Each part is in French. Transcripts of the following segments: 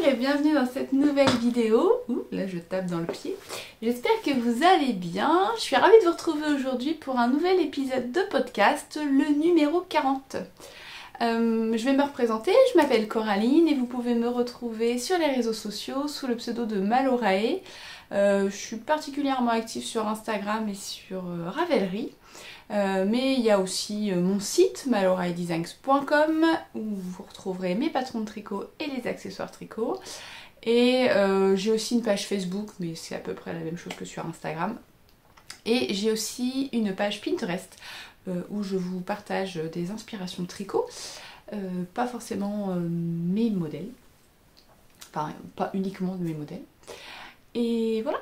et bienvenue dans cette nouvelle vidéo. Ouh, là je tape dans le pied. J'espère que vous allez bien. Je suis ravie de vous retrouver aujourd'hui pour un nouvel épisode de podcast, le numéro 40. Je vais me représenter, je m'appelle Coraline et vous pouvez me retrouver sur les réseaux sociaux sous le pseudo de Malorae. Je suis particulièrement active sur Instagram et sur Ravelry. Mais il y a aussi mon site maloraedesigns.com où vous retrouverez mes patrons de tricot et les accessoires tricot. Et j'ai aussi une page Facebook, mais c'est à peu près la même chose que sur Instagram. Et j'ai aussi une page Pinterest où je vous partage des inspirations de tricot. Pas forcément mes modèles. Enfin, pas uniquement de mes modèles. Et voilà.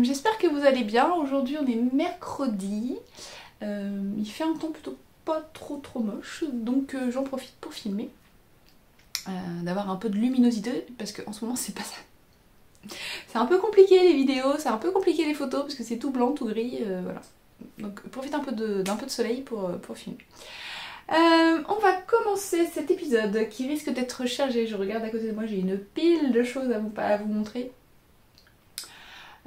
J'espère que vous allez bien. Aujourd'hui on est mercredi. Il fait un temps plutôt pas trop moche. Donc j'en profite pour filmer. D'avoir un peu de luminosité. Parce qu'en ce moment c'est pas ça. C'est un peu compliqué les vidéos. C'est un peu compliqué les photos. Parce que c'est tout blanc, tout gris. Voilà. Donc profite un peu d'un peu de soleil pour filmer. On va commencer cet épisode qui risque d'être chargé. Je regarde à côté de moi. J'ai une pile de choses à vous montrer.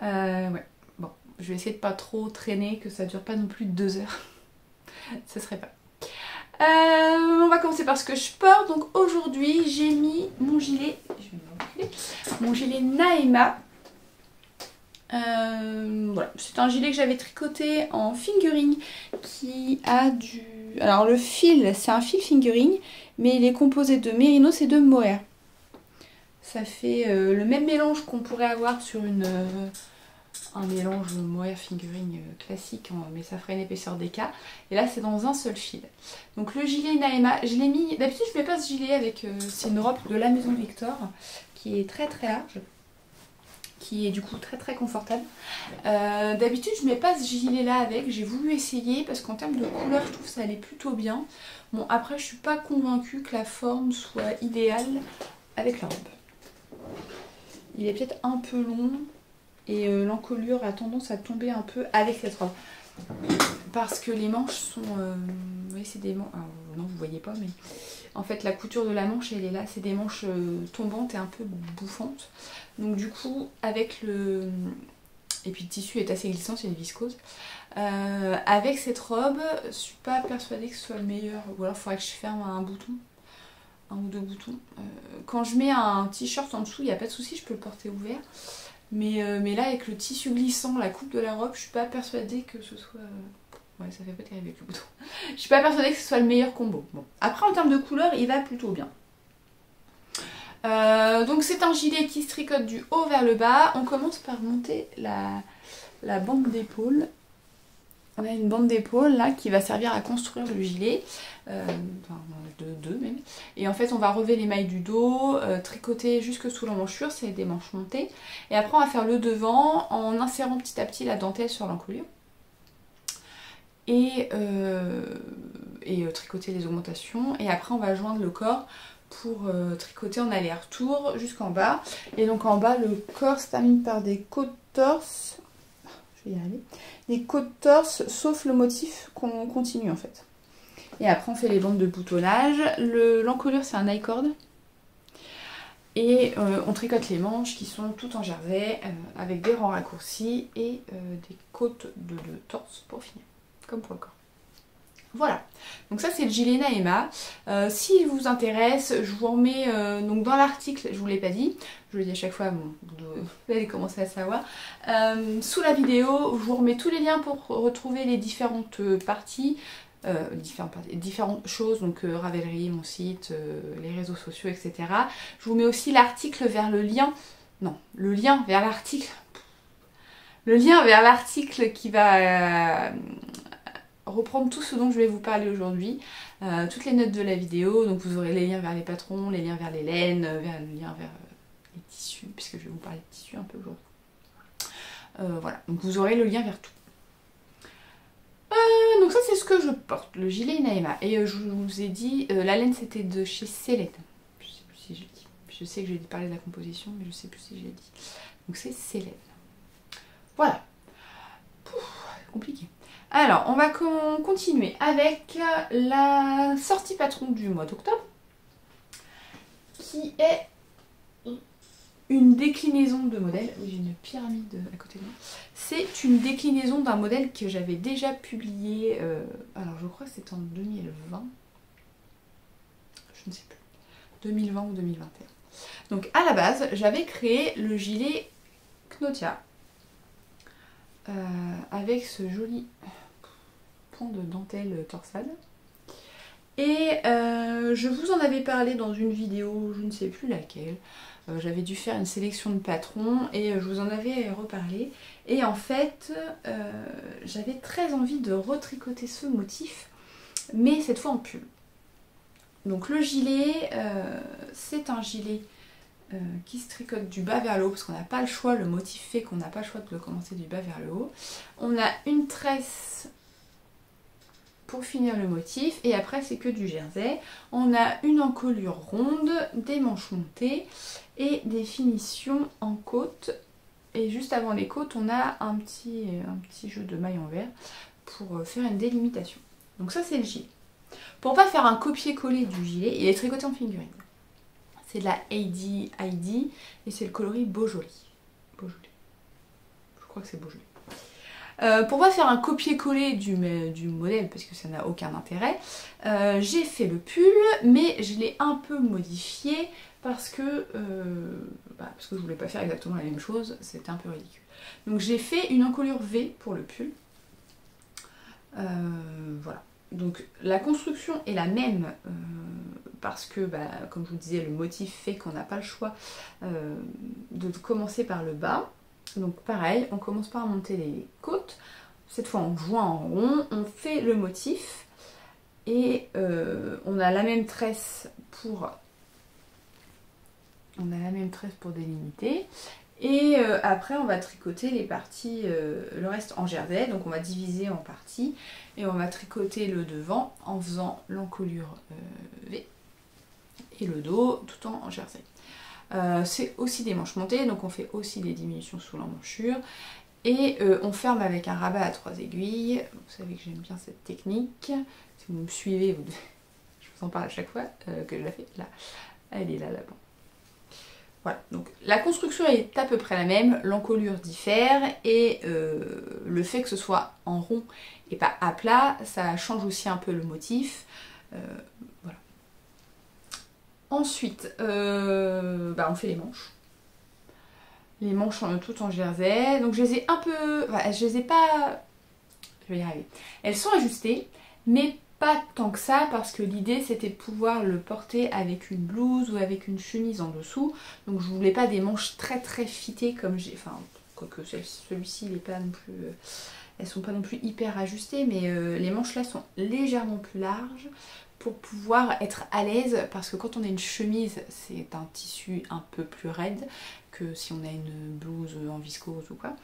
Ouais, bon, je vais essayer de pas trop traîner, que ça dure pas non plus 2 heures. Ça serait pas. On va commencer par ce que je porte. Donc aujourd'hui, j'ai mis mon gilet, mon gilet Naema. Voilà, c'est un gilet que j'avais tricoté en fingering qui a du... Alors le fil, c'est un fil fingering, mais il est composé de mérinos et de mohair. Ça fait le même mélange qu'on pourrait avoir sur un mélange mohair fingering classique, mais ça ferait une épaisseur d'écart. Et là, c'est dans un seul fil. Donc le gilet Naema, je l'ai mis... D'habitude, je ne mets pas ce gilet avec... c'est une robe de la Maison Victor qui est très large, qui est du coup très confortable. D'habitude, je ne mets pas ce gilet-là avec. J'ai voulu essayer parce qu'en termes de couleur, je trouve que ça allait plutôt bien. Bon, après, je suis pas convaincue que la forme soit idéale avec la robe. Il est peut-être un peu long et l'encolure a tendance à tomber un peu avec cette robe. Parce que les manches sont... oui, c'est des manches... Alors, non, vous voyez pas, mais... En fait, la couture de la manche, elle est là. C'est des manches tombantes et un peu bouffantes. Donc du coup, avec le... Et puis le tissu est assez glissant, c'est une viscose. Avec cette robe, je suis pas persuadée que ce soit le meilleur. Ou alors, il faudrait que je ferme un bouton. Un ou deux boutons. Quand je mets un t-shirt en dessous, il n'y a pas de souci, je peux le porter ouvert. Mais là, avec le tissu glissant, la coupe de la robe, je suis pas persuadée que ce soit... Ouais, ça fait pas terrible avec le bouton. Je suis pas persuadée que ce soit le meilleur combo. Bon. Après, en termes de couleur, il va plutôt bien. Donc c'est un gilet qui se tricote du haut vers le bas. On commence par monter la bande d'épaule. On a une bande d'épaule là qui va servir à construire le gilet, enfin de deux même. Et en fait on va relever les mailles du dos, tricoter jusque sous l'emmanchure, c'est des manches montées. Et après on va faire le devant en insérant petit à petit la dentelle sur l'encolure. Et tricoter les augmentations. Et après on va joindre le corps pour tricoter en aller-retour jusqu'en bas. Et donc en bas le corps se termine par des côtes torse. Je vais y arriver. Des côtes torse sauf le motif qu'on continue en fait. Et après on fait les bandes de boutonnage. L'encolure c'est un I-cord. Et on tricote les manches qui sont toutes en jersey avec des rangs raccourcis et des côtes de torse pour finir. Comme pour le corps. Voilà, donc ça c'est le gilet Naema. S'il vous intéresse, je vous remets donc dans l'article, je vous l'ai pas dit, je le dis à chaque fois, bon, vous allez commencer à savoir. Sous la vidéo, je vous remets tous les liens pour retrouver les différentes parties, différentes choses, donc Ravelry, mon site, les réseaux sociaux, etc. Je vous mets aussi l'article vers le lien, non, le lien vers l'article. Le lien vers l'article qui va reprendre tout ce dont je vais vous parler aujourd'hui, toutes les notes de la vidéo, donc vous aurez les liens vers les patrons, les liens vers les laines, le lien vers les tissus, puisque je vais vous parler de tissus un peu aujourd'hui. Voilà, donc vous aurez le lien vers tout. Donc ça c'est ce que je porte, le gilet Naema, et je vous ai dit, la laine c'était de chez Célène, je sais plus si j'ai dit, je sais que j'ai parlé de la composition, mais je sais plus si j'ai dit, donc c'est Célène. Voilà, compliqué. Alors, on va continuer avec la sortie patron du mois d'octobre, qui est une déclinaison de modèle. Oui, j'ai une pyramide à côté de moi. C'est une déclinaison d'un modèle que j'avais déjà publié, alors je crois que c'était en 2020. Je ne sais plus. 2020 ou 2021. Donc à la base, j'avais créé le gilet Knotia avec ce joli point de dentelle torsade. Et je vous en avais parlé dans une vidéo, je ne sais plus laquelle. J'avais dû faire une sélection de patrons et je vous en avais reparlé. Et en fait, j'avais très envie de retricoter ce motif, mais cette fois en pull. Donc le gilet, c'est un gilet qui se tricote du bas vers le haut parce qu'on n'a pas le choix, le motif fait qu'on n'a pas le choix de le commencer du bas vers le haut. On a une tresse pour finir le motif et après c'est que du jersey. On a une encolure ronde, des manches montées et des finitions en côte. Et juste avant les côtes, on a un petit jeu de mailles en vert pour faire une délimitation. Donc ça c'est le gilet. Pour pas faire un copier-coller du gilet, il est tricoté en fingering. C'est de la Heidi et c'est le coloris Beaujolais. Je crois que c'est Beaujolais. Pour pas faire un copier-coller du modèle, parce que ça n'a aucun intérêt, j'ai fait le pull, mais je l'ai un peu modifié parce que je voulais pas faire exactement la même chose, c'était un peu ridicule. Donc j'ai fait une encolure V pour le pull. Voilà. Donc la construction est la même parce que, comme je vous disais, le motif fait qu'on n'a pas le choix de commencer par le bas. Donc pareil, on commence par monter les côtes. Cette fois on joint en rond, on fait le motif et on a la même tresse pour délimiter. Et après on va tricoter les parties, le reste en jersey, donc on va diviser en parties et on va tricoter le devant en faisant l'encolure V et le dos tout en jersey. C'est aussi des manches montées, donc on fait aussi des diminutions sous l'emmanchure et on ferme avec un rabat à 3 aiguilles. Vous savez que j'aime bien cette technique, si vous me suivez, je vous en parle à chaque fois que je la fais. Là, elle est là-bas. Voilà, donc la construction est à peu près la même, l'encolure diffère et le fait que ce soit en rond et pas à plat, ça change aussi un peu le motif. Voilà. Ensuite, on fait les manches. Les manches toutes en jersey. Donc je les ai un peu... je les ai pas... Je vais y arriver. Elles sont ajustées, mais pas tant que ça parce que l'idée c'était de pouvoir le porter avec une blouse ou avec une chemise en dessous. Donc je voulais pas des manches très très fitées comme j'ai... Enfin, quoique celui-ci il est pas non plus... elles sont pas non plus hyper ajustées, mais les manches là sont légèrement plus larges pour pouvoir être à l'aise parce que quand on a une chemise c'est un tissu un peu plus raide que si on a une blouse en viscose ou quoi.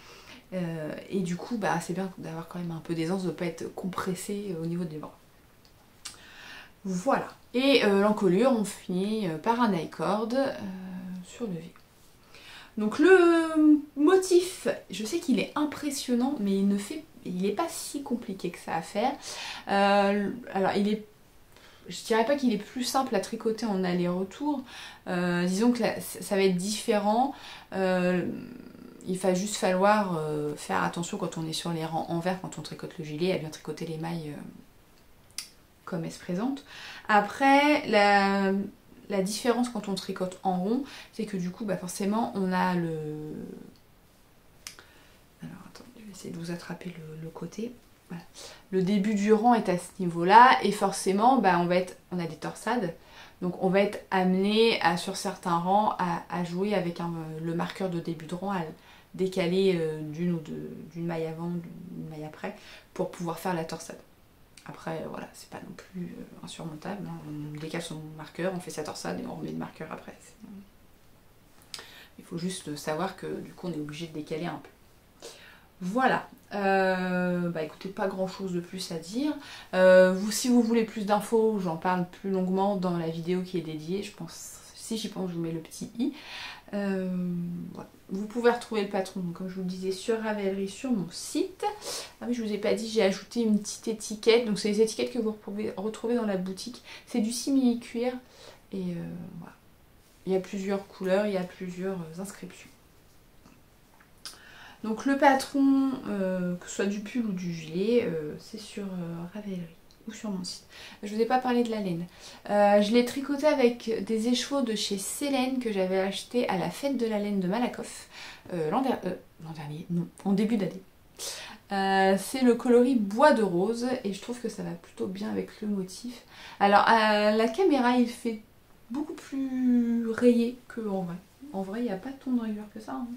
Et du coup c'est bien d'avoir quand même un peu d'aisance, de ne pas être compressé au niveau des bras. Voilà, et l'encolure on finit par un I-cord sur le V. Donc le motif, je sais qu'il est impressionnant mais il n'est pas si compliqué que ça à faire. Alors je dirais pas qu'il est plus simple à tricoter en aller-retour, disons que là, ça va être différent. Il va juste falloir faire attention quand on est sur les rangs envers, quand on tricote le gilet, à bien tricoter les mailles comme elles se présentent. Après, la différence quand on tricote en rond, c'est que du coup, forcément, on a le... Alors, attends, je vais essayer de vous attraper le côté. Voilà. Le début du rang est à ce niveau-là, et forcément, on a des torsades. Donc on va être amené, sur certains rangs, à jouer avec le marqueur de début de rang, à décaler d'une maille avant, d'une maille après, pour pouvoir faire la torsade. Après, voilà, c'est pas non plus insurmontable. Hein. On décale son marqueur, on fait sa torsade et on remet le marqueur après. Il faut juste savoir que du coup, on est obligé de décaler un peu. Voilà. Écoutez, pas grand chose de plus à dire. Si vous voulez plus d'infos, j'en parle plus longuement dans la vidéo qui est dédiée. Je pense, si j'y pense, je vous mets le petit i. Voilà. Vous pouvez retrouver le patron, donc, comme je vous le disais, sur Ravelry, sur mon site. Ah oui, je vous ai pas dit, j'ai ajouté une petite étiquette. Donc c'est les étiquettes que vous pouvez retrouver dans la boutique. C'est du simili-cuir. Et voilà. il y a plusieurs couleurs, il y a plusieurs inscriptions. Donc le patron, que ce soit du pull ou du gilet, c'est sur Ravelry ou sur mon site. Je vous ai pas parlé de la laine. Je l'ai tricoté avec des écheveaux de chez Célène que j'avais acheté à la fête de la laine de Malakoff l'an dernier, non, en début d'année. C'est le coloris bois de rose et je trouve que ça va plutôt bien avec le motif. Alors à la caméra il fait beaucoup plus rayé qu'en vrai. En vrai il n'y a pas tant de rayures que ça. Hein.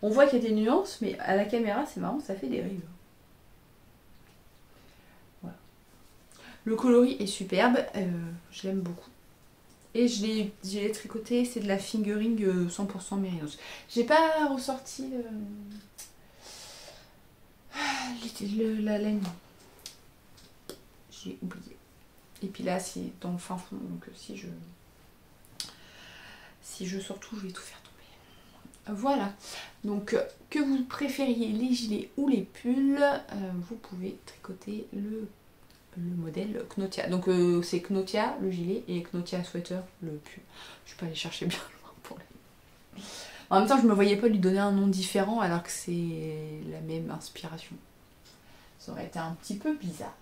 On voit qu'il y a des nuances mais à la caméra c'est marrant, ça fait des rayures. Voilà. Le coloris est superbe, je l'aime beaucoup. Et je l'ai tricoté, c'est de la fingering 100% Mérinos. J'ai pas ressorti la laine. J'ai oublié. Et puis là c'est dans le fin fond, donc si je sors tout, je vais tout faire tomber. Voilà. Donc que vous préfériez les gilets ou les pulls, vous pouvez tricoter le modèle Knotia. Donc c'est Knotia le gilet et Knotia sweater le pull. Je suis pas allée chercher bien loin pour les... En même temps je me voyais pas lui donner un nom différent alors que c'est la même inspiration. Ça aurait été un petit peu bizarre.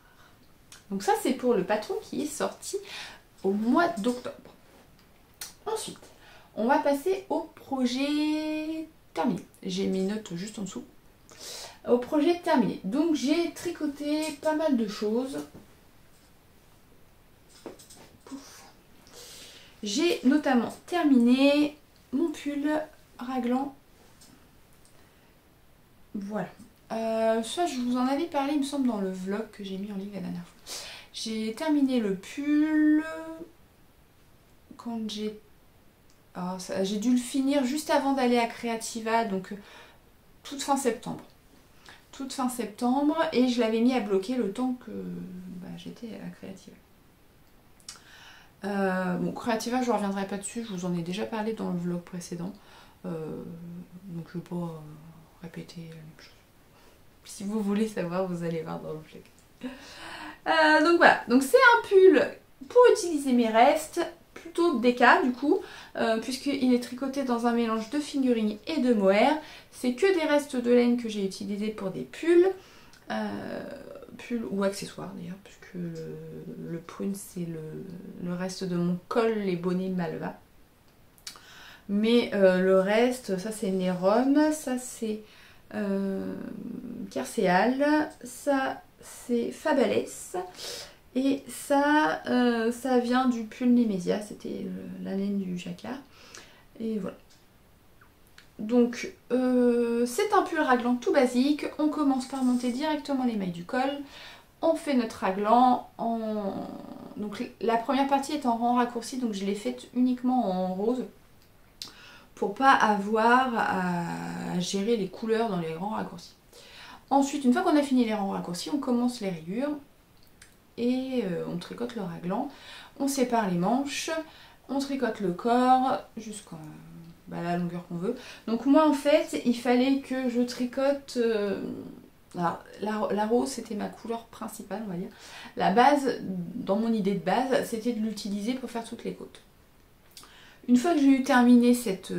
Donc ça c'est pour le patron qui est sorti au mois d'octobre. Ensuite, on va passer au projet terminé. J'ai mes notes juste en dessous. Au projet terminé. Donc j'ai tricoté pas mal de choses. J'ai notamment terminé mon pull raglan. Voilà. Ça, je vous en avais parlé, il me semble, dans le vlog que j'ai mis en ligne la dernière fois. J'ai terminé le pull quand j'ai... j'ai dû le finir juste avant d'aller à Creativa, donc toute fin septembre. Toute fin septembre, et je l'avais mis à bloquer le temps que j'étais à Creativa. Bon, Creativa, je ne reviendrai pas dessus, je vous en ai déjà parlé dans le vlog précédent. Donc je ne vais pas répéter la même chose. Si vous voulez savoir, vous allez voir dans le vlog. Donc voilà, donc c'est un pull pour utiliser mes restes, plutôt déca du coup, puisqu'il est tricoté dans un mélange de fingering et de mohair. C'est que des restes de laine que j'ai utilisés pour des pulls. Pull ou accessoires d'ailleurs, puisque le prune c'est le reste de mon col, les bonnets Malva. Mais le reste, ça c'est Nérom, ça c'est Kerséal, ça c'est Fabales et ça vient du pull Nemesia, c'était la laine du jacquard. Et voilà. Donc c'est un pull raglan tout basique, on commence par monter directement les mailles du col, on fait notre raglan donc la première partie est en rang raccourci, donc je l'ai faite uniquement en rose pour pas avoir à gérer les couleurs dans les rangs raccourcis. Ensuite, une fois qu'on a fini les rangs raccourcis, on commence les rayures et on tricote le raglan, on sépare les manches, on tricote le corps jusqu'à la longueur qu'on veut. Donc moi en fait il fallait que je tricote alors, la rose c'était ma couleur principale on va dire. La base, dans mon idée de base, c'était de l'utiliser pour faire toutes les côtes. Une fois que j'ai eu terminé cette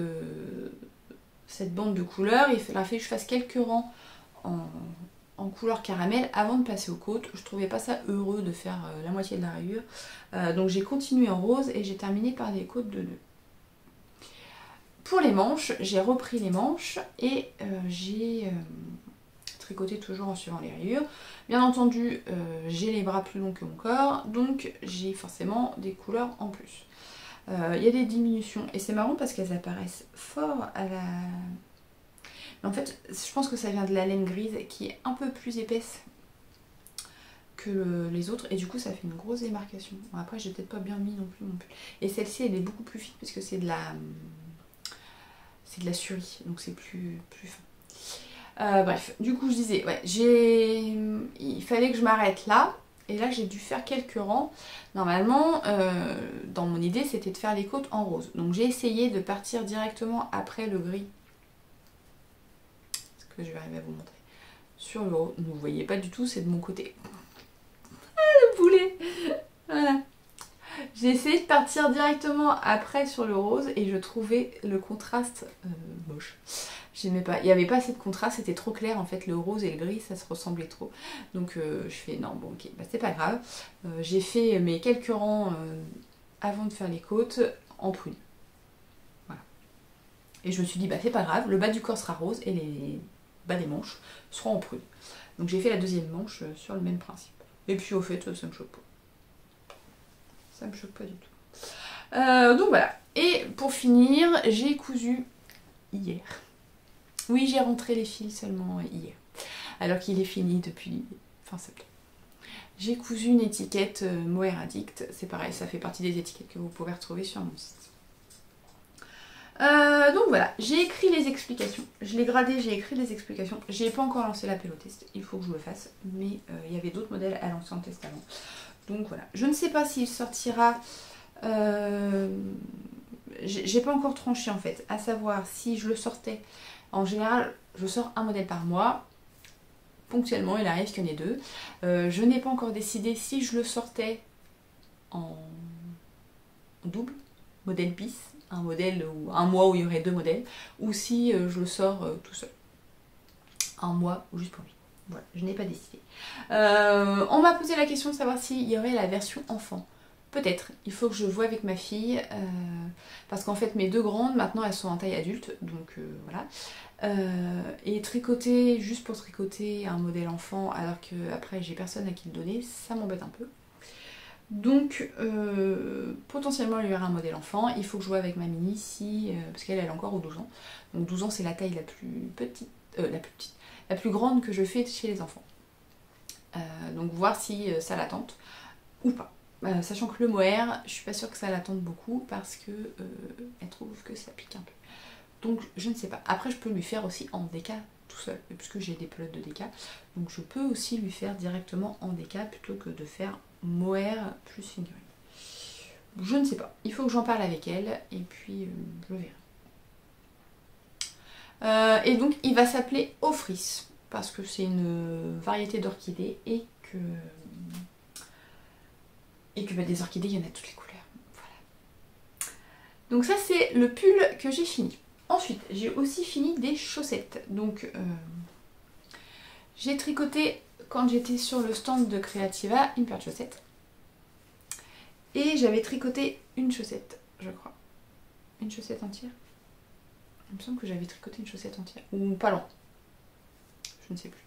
bande de couleurs, il a fallu que je fasse quelques rangs en couleur caramel avant de passer aux côtes. Je trouvais pas ça heureux de faire la moitié de la rayure. Donc j'ai continué en rose et j'ai terminé par des côtes de 2. Pour les manches, j'ai repris les manches et j'ai tricoté toujours en suivant les rayures. Bien entendu, j'ai les bras plus longs que mon corps, donc j'ai forcément des couleurs en plus. Il y a des diminutions et c'est marrant parce qu'elles apparaissent fort à la... Mais en fait, je pense que ça vient de la laine grise qui est un peu plus épaisse que les autres et du coup ça fait une grosse démarcation. Bon, après j'ai peut-être pas bien mis non plus mon pull. Et celle-ci elle est beaucoup plus fine parce que c'est de la surie, donc c'est plus fin. Bref, du coup je disais, ouais, il fallait que je m'arrête là. Et là j'ai dû faire quelques rangs. Normalement, dans mon idée, c'était de faire les côtes en rose. Donc j'ai essayé de partir directement après le gris. Ce que je vais arriver à vous montrer. Sur le rose. Vous ne voyez pas du tout, c'est de mon côté. Ah, le boulet. Voilà. J'ai essayé de partir directement après sur le rose et je trouvais le contraste moche. J'aimais pas, il n'y avait pas assez de contraste, c'était trop clair en fait, le rose et le gris ça se ressemblait trop. Donc je fais non bon ok, bah, c'est pas grave. J'ai fait mes quelques rangs avant de faire les côtes en prune. Voilà. Et je me suis dit bah c'est pas grave, le bas du corps sera rose et les bas des manches seront en prune. Donc j'ai fait la deuxième manche sur le même principe. Et puis au fait ça me choque pas. Ça me choque pas du tout. Donc voilà. Et pour finir, j'ai cousu hier. Oui, j'ai rentré les fils seulement hier. Alors qu'il est fini depuis fin septembre. J'ai cousu une étiquette Mohair Addict. C'est pareil, ça fait partie des étiquettes que vous pouvez retrouver sur mon site. Donc voilà, j'ai écrit les explications. Je l'ai gradé, j'ai écrit les explications. J'ai pas encore lancé l'appel au test. Il faut que je le fasse. Mais il y avait d'autres modèles à lancer en test avant. Donc voilà. Je ne sais pas s'il sortira... j'ai pas encore tranché en fait. À savoir si je le sortais... En général, je sors un modèle par mois. Ponctuellement, il arrive qu'il y en ait deux. Je n'ai pas encore décidé si je le sortais en double, modèle bis, un modèle ou un mois où il y aurait deux modèles, ou si je le sors tout seul. Un mois ou juste pour lui. Voilà, je n'ai pas décidé. On m'a posé la question de savoir s'il y aurait la version enfant. Peut-être, il faut que je voie avec ma fille, parce qu'en fait mes deux grandes, maintenant elles sont en taille adulte, donc voilà. Et tricoter, juste pour tricoter un modèle enfant, alors que après j'ai personne à qui le donner, ça m'embête un peu. Donc potentiellement il y aura un modèle enfant, il faut que je voie avec ma mini si, parce qu'elle est encore aux 12 ans. Donc 12 ans c'est la taille la plus petite, la plus grande que je fais chez les enfants. Donc voir si ça la tente ou pas. Sachant que le mohair, je suis pas sûre que ça l'attende beaucoup parce que elle trouve que ça pique un peu. Donc je ne sais pas. Après je peux lui faire aussi en déca tout seul, puisque j'ai des pelotes de déca. Donc je peux aussi lui faire directement en déca plutôt que de faire mohair plus fingering. Je ne sais pas. Il faut que j'en parle avec elle et puis je verrai. Et donc il va s'appeler Ophrys parce que c'est une variété d'orchidées et que des orchidées, il y en a toutes les couleurs. Voilà. Donc ça, c'est le pull que j'ai fini. Ensuite, j'ai aussi fini des chaussettes. Donc, j'ai tricoté, quand j'étais sur le stand de Creativa, une paire de chaussettes. Et j'avais tricoté une chaussette, je crois. Une chaussette entière. Il me semble que j'avais tricoté une chaussette entière. Ou pas loin. Je ne sais plus.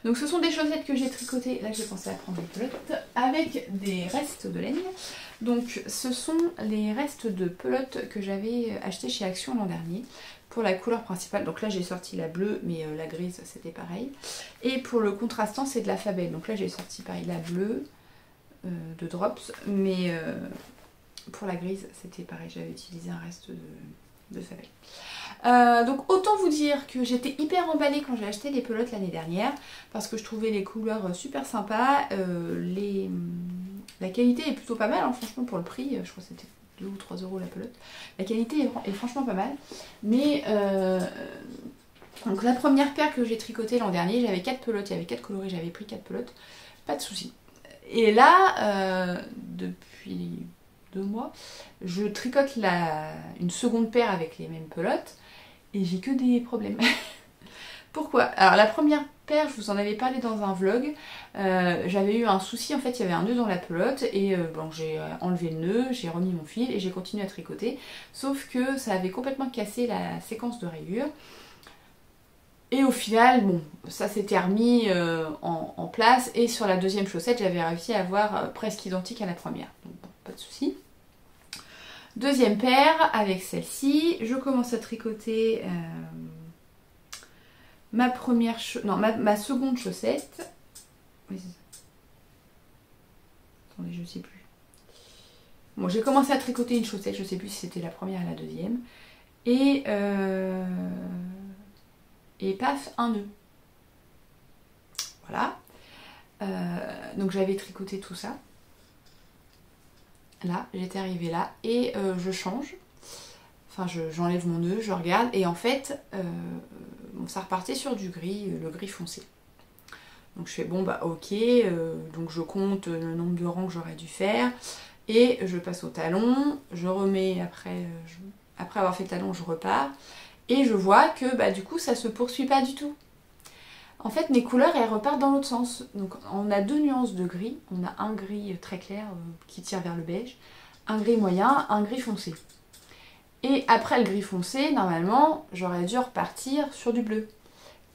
Donc ce sont des chaussettes que j'ai tricotées, là j'ai pensé à prendre des pelotes, avec des restes de laine. Donc ce sont les restes de pelotes que j'avais achetées chez Action l'an dernier pour la couleur principale. Donc là j'ai sorti la bleue, mais la grise c'était pareil. Et pour le contrastant c'est de la Fabelle. Donc là j'ai sorti pareil la bleue de Drops, mais pour la grise c'était pareil, j'avais utilisé un reste de Fabelle. Donc autant vous dire que j'étais hyper emballée quand j'ai acheté les pelotes l'année dernière parce que je trouvais les couleurs super sympas, la qualité est plutôt pas mal hein, franchement pour le prix, je crois que c'était 2 ou 3 euros la pelote, la qualité est franchement pas mal, mais donc la première paire que j'ai tricotée l'an dernier, j'avais 4 pelotes, il y avait 4 coloris, j'avais pris 4 pelotes, pas de soucis. Et là, depuis 2 mois, je tricote une seconde paire avec les mêmes pelotes et j'ai que des problèmes. Pourquoi? Alors la première paire, je vous en avais parlé dans un vlog, j'avais eu un souci, en fait il y avait un nœud dans la pelote et bon, j'ai enlevé le nœud, j'ai remis mon fil et j'ai continué à tricoter, sauf que ça avait complètement cassé la séquence de rayures. Et au final, bon, ça s'était remis en place et sur la deuxième chaussette, j'avais réussi à avoir presque identique à la première, donc bon, pas de souci. Deuxième paire avec celle-ci, je commence à tricoter ma seconde chaussette. Oui, c'est ça. Attendez, je sais plus. Bon, j'ai commencé à tricoter une chaussette, je sais plus si c'était la première ou la deuxième. Et paf, un nœud. Voilà. Donc j'avais tricoté tout ça. Là, j'étais arrivée là et je change. Enfin, j'enlève mon nœud, je regarde et en fait, bon, ça repartait sur du gris, le gris foncé. Donc je fais bon bah ok, donc je compte le nombre de rangs que j'aurais dû faire Et je passe au talon, je remets après avoir fait le talon, je repars. Et je vois que bah, du coup ça se poursuit pas du tout. En fait mes couleurs elles repartent dans l'autre sens. Donc on a deux nuances de gris. On a un gris très clair qui tire vers le beige, un gris moyen, un gris foncé. Et après le gris foncé, normalement j'aurais dû repartir sur du bleu.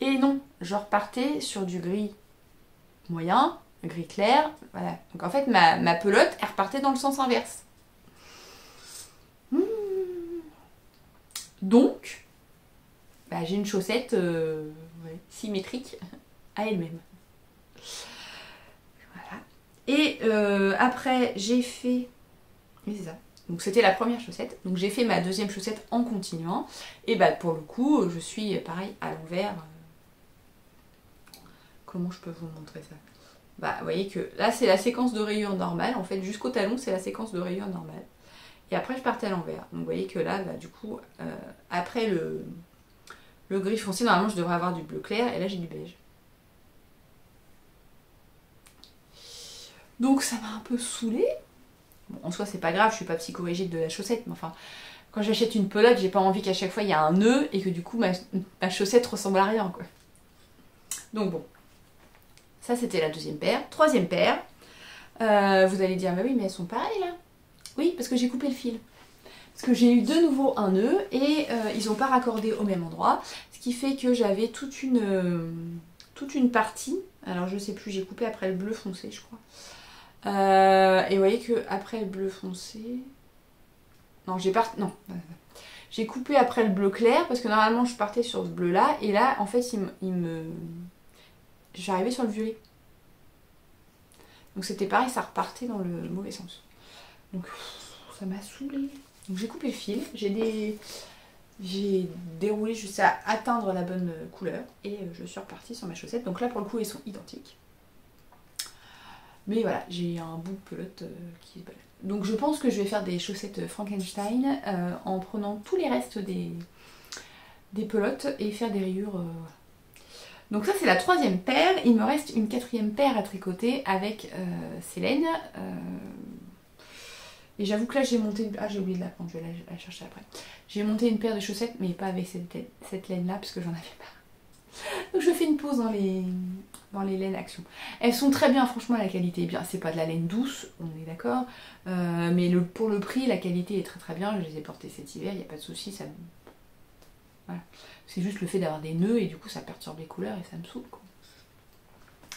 Et non, je repartais sur du gris moyen, gris clair, voilà. Donc en fait ma pelote elle repartait dans le sens inverse. Donc bah, j'ai une chaussette symétrique à elle-même. Voilà. Et après j'ai fait... Oui c'est ça. Donc c'était la première chaussette. Donc j'ai fait ma deuxième chaussette en continuant. Et bah pour le coup je suis pareil à l'envers. Comment je peux vous montrer ça? Bah vous voyez que là c'est la séquence de rayures normale. En fait jusqu'au talon c'est la séquence de rayures normale. Et après je partais à l'envers. Donc vous voyez que là bah, du coup après le gris foncé normalement je devrais avoir du bleu clair. Et là j'ai du beige. Donc ça m'a un peu saoulée. Bon, en soi c'est pas grave, je suis pas psychorigide de la chaussette. Mais enfin quand j'achète une pelote j'ai pas envie qu'à chaque fois il y a un nœud. Et que du coup ma chaussette ressemble à rien quoi. Donc bon. Ça c'était la deuxième paire. Troisième paire. Vous allez dire, bah oui, mais elles sont pareilles là. Oui, parce que j'ai coupé le fil. Parce que j'ai eu de nouveau un nœud et ils n'ont pas raccordé au même endroit. Ce qui fait que j'avais toute une partie. Alors je sais plus, j'ai coupé après le bleu foncé, je crois. Et vous voyez que après le bleu foncé... Non, Non. J'ai coupé après le bleu clair parce que normalement je partais sur ce bleu là. Et là, en fait, j'arrivais sur le violet. Donc c'était pareil, ça repartait dans le mauvais sens. Donc ça m'a saoulée. Donc j'ai coupé le fil, j'ai déroulé jusqu'à atteindre la bonne couleur et je suis repartie sur ma chaussette. Donc là pour le coup elles sont identiques. Mais voilà, j'ai un bout de pelote qui est balade. Donc je pense que je vais faire des chaussettes Frankenstein en prenant tous les restes des pelotes et faire des rayures. Donc ça c'est la troisième paire, il me reste une quatrième paire à tricoter avec Célène. Et j'avoue que là j'ai monté... Ah j'ai oublié de la prendre, je vais la chercher après. J'ai monté une paire de chaussettes mais pas avec cette laine là parce que j'en avais pas. Donc je fais une pause dans les laines Action. Elles sont très bien, franchement la qualité est bien. C'est pas de la laine douce, on est d'accord. Mais pour le prix la qualité est très très bien. Je les ai portées cet hiver, il n'y a pas de souci. Ça... Voilà. C'est juste le fait d'avoir des nœuds et du coup ça perturbe les couleurs et ça me saoule quoi.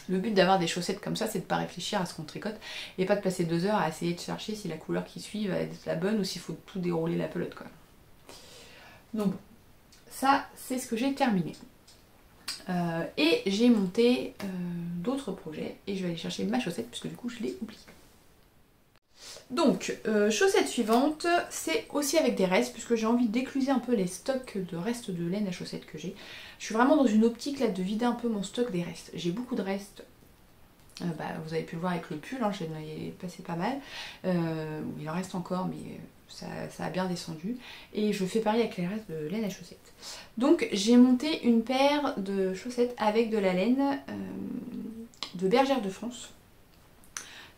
Le but d'avoir des chaussettes comme ça, c'est de ne pas réfléchir à ce qu'on tricote et pas de passer 2 heures à essayer de chercher si la couleur qui suit va être la bonne ou s'il faut tout dérouler la pelote quoi. Donc ça c'est ce que j'ai terminé. Et j'ai monté d'autres projets et je vais aller chercher ma chaussette puisque du coup je l'ai oubliée. Donc, chaussette suivante, c'est aussi avec des restes, puisque j'ai envie d'écluser un peu les stocks de restes de laine à chaussettes que j'ai. Je suis vraiment dans une optique là de vider un peu mon stock des restes. J'ai beaucoup de restes, vous avez pu le voir avec le pull, hein, j'en ai passé pas mal. Il en reste encore, mais ça a bien descendu. Et je fais pareil avec les restes de laine à chaussettes. Donc, j'ai monté une paire de chaussettes avec de la laine de Bergère de France.